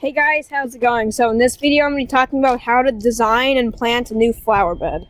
Hey guys, how's it going? So in this video I'm going to be talking about how to design and plant a new flower bed.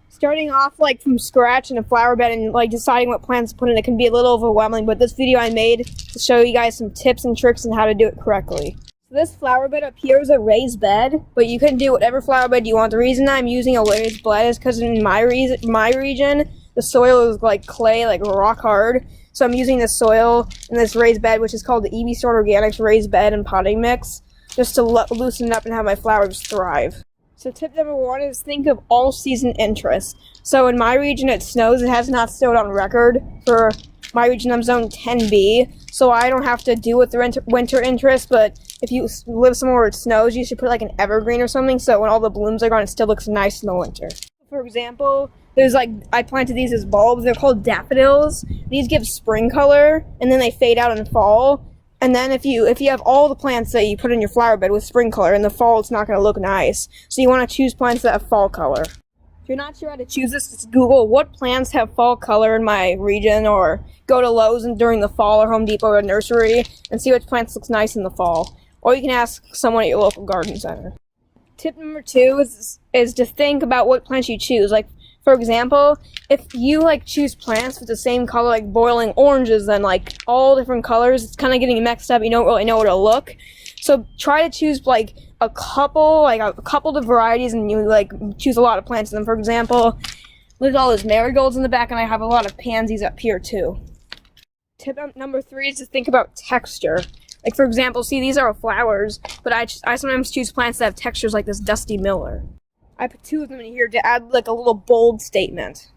Starting off from scratch in a flower bed and deciding what plants to put in it can be a little overwhelming, but this video I made to show you guys some tips and tricks on how to do it correctly. So this flower bed up here is a raised bed, but you can do whatever flower bed you want. The reason I'm using a raised bed is because in my region the soil is like clay, like rock hard. So I'm using this soil in this raised bed, which is called the EB Start Organics Raised Bed and Potting Mix, just to loosen it up and have my flowers thrive. So tip number one is think of all season interest. So in my region it snows. It has not snowed on record. For my region I'm zone 10B, so I don't have to deal with the winter interest, but if you live somewhere where it snows, you should put like an evergreen or something, so when all the blooms are gone it still looks nice in the winter. For example, there's I planted these as bulbs. They're called daffodils. These give spring color, and then they fade out in fall. And then if you have all the plants that you put in your flower bed with spring color, in the fall it's not going to look nice. So you want to choose plants that have fall color. If you're not sure how to choose this, just Google what plants have fall color in my region, or go to Lowe's during the fall, or Home Depot or nursery, and see which plants looks nice in the fall. Or you can ask someone at your local garden center. Tip number two is to think about what plants you choose. For example, if you choose plants with the same color, like boiling oranges, then all different colors, it's kind of getting mixed up. You don't really know where to look. So try to choose a couple of varieties, and you choose a lot of plants in them. For example, there's all those marigolds in the back, and I have a lot of pansies up here too. Tip number three is to think about texture. For example, see, these are flowers, but I sometimes choose plants that have textures like this Dusty Miller. I put two of them in here to add a little bold statement.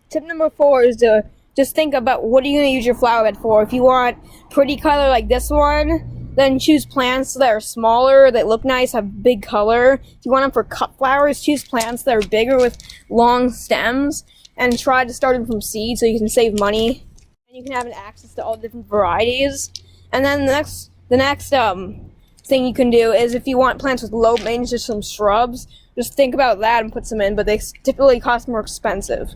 Tip number four is to just think about what are you going to use your flower bed for. If you want pretty color like this one, then choose plants that are smaller, that look nice, have big color. If you want them for cut flowers, choose plants that are bigger with long stems, and try to start them from seed so you can save money. And you can have access to all different varieties. And then the next thing you can do is, if you want plants with low maintenance, just some shrubs, just think about that and put some in, but they typically cost more expensive.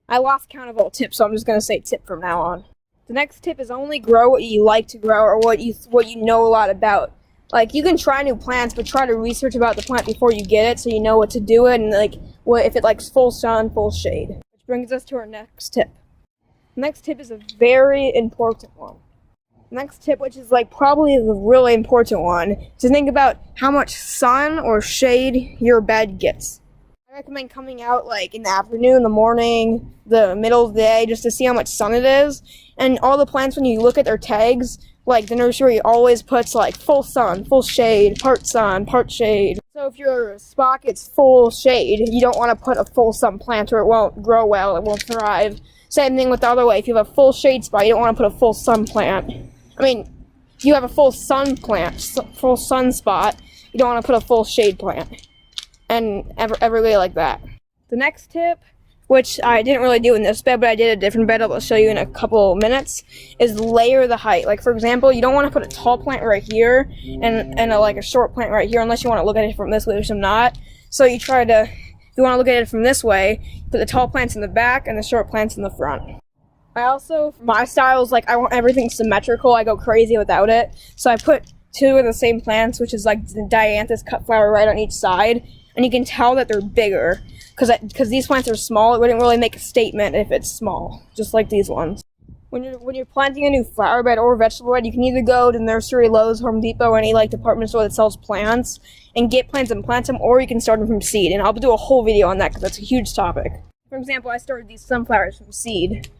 I lost count of all tips, so I'm just going to say tip from now on. The next tip is only grow what you like to grow, or what you know a lot about. You can try new plants, but try to research about the plant before you get it, so you know what to do it, and if it likes full sun, full shade. Which brings us to our next tip. The next tip is a very important one. Next tip, which is probably the really important one, to think about how much sun or shade your bed gets. I recommend coming out in the afternoon, the morning, the middle of the day, just to see how much sun it is. And all the plants, when you look at their tags, the nursery always puts full sun, full shade, part sun, part shade. So if your spot gets full shade, you don't want to put a full sun plant, or it won't grow well, it won't thrive. Same thing with the other way. If you have a full shade spot, you don't want to put a full sun plant. If you have a full sun spot, you don't want to put a full shade plant. And every way like that. The next tip, which I didn't really do in this bed, but I did a different bed I'll show you in a couple minutes, is layer the height. For example, you don't want to put a tall plant right here and a short plant right here, unless you want to look at it from this way, which I'm not. So you try to, if you want to look at it from this way, put the tall plants in the back and the short plants in the front. I also, for my styles, I want everything symmetrical. I go crazy without it. So I put two of the same plants, which is the dianthus cut flower, right on each side. And you can tell that they're bigger. Because these plants are small, it wouldn't really make a statement if it's small. Just like these ones. When you're planting a new flower bed or vegetable bed, you can either go to nursery, Lowe's, Home Depot, or any department store that sells plants, and get plants and plant them, or you can start them from seed. And I'll do a whole video on that, because that's a huge topic. For example, I started these sunflowers from seed.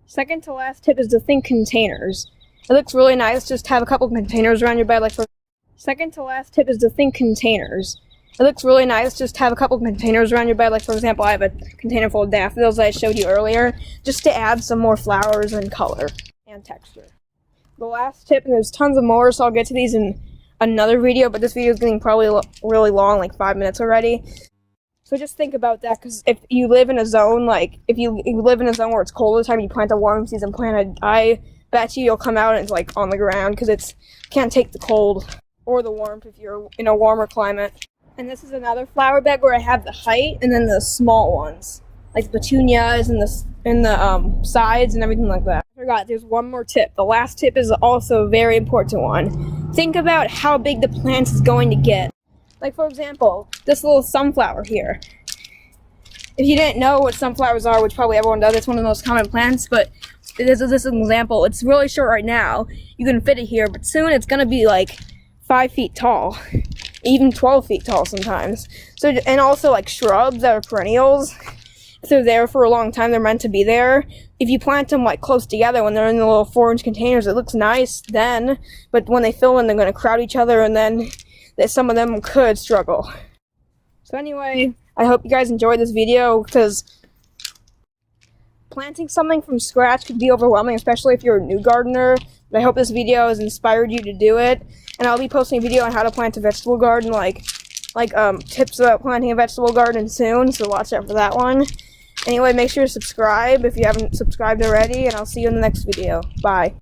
Second to last tip is to think containers. It looks really nice just to have a couple of containers around your bed. Second to last tip is to think containers. It looks really nice just to have a couple of containers around your bed. For example, I have a container full of daffodils that I showed you earlier, just to add some more flowers and color and texture. The last tip, and there's tons of more, so I'll get to these in another video, but this video is getting probably really long, 5 minutes already. So just think about that, because if you live in a zone, if you live in a zone where it's cold all the time, you plant a warm season plant, I bet you'll come out and it's on the ground, because it can't take the cold or the warmth if you're in a warmer climate. And this is another flower bed where I have the height and then the small ones. like petunias and the sides and everything like that. I forgot, there's one more tip. The last tip is also a very important one. Think about how big the plant is going to get. Like, for example, this little sunflower here. If you didn't know what sunflowers are, which probably everyone does, it's one of the most common plants, but this is an example. It's really short right now. You can fit it here, but soon it's going to be like 5 feet tall, even 12 feet tall sometimes. So, and also like shrubs that are perennials, if they're there for a long time, they're meant to be there. If you plant them like close together when they're in the little 4-inch containers, it looks nice then, but when they fill in, they're going to crowd each other, and then some of them could struggle. So anyway, I hope you guys enjoyed this video, because planting something from scratch could be overwhelming, especially if you're a new gardener. But I hope this video has inspired you to do it. And I'll be posting a video on how to plant a vegetable garden, like tips about planting a vegetable garden soon, so watch out for that one. Anyway, make sure to subscribe if you haven't subscribed already, and I'll see you in the next video. Bye.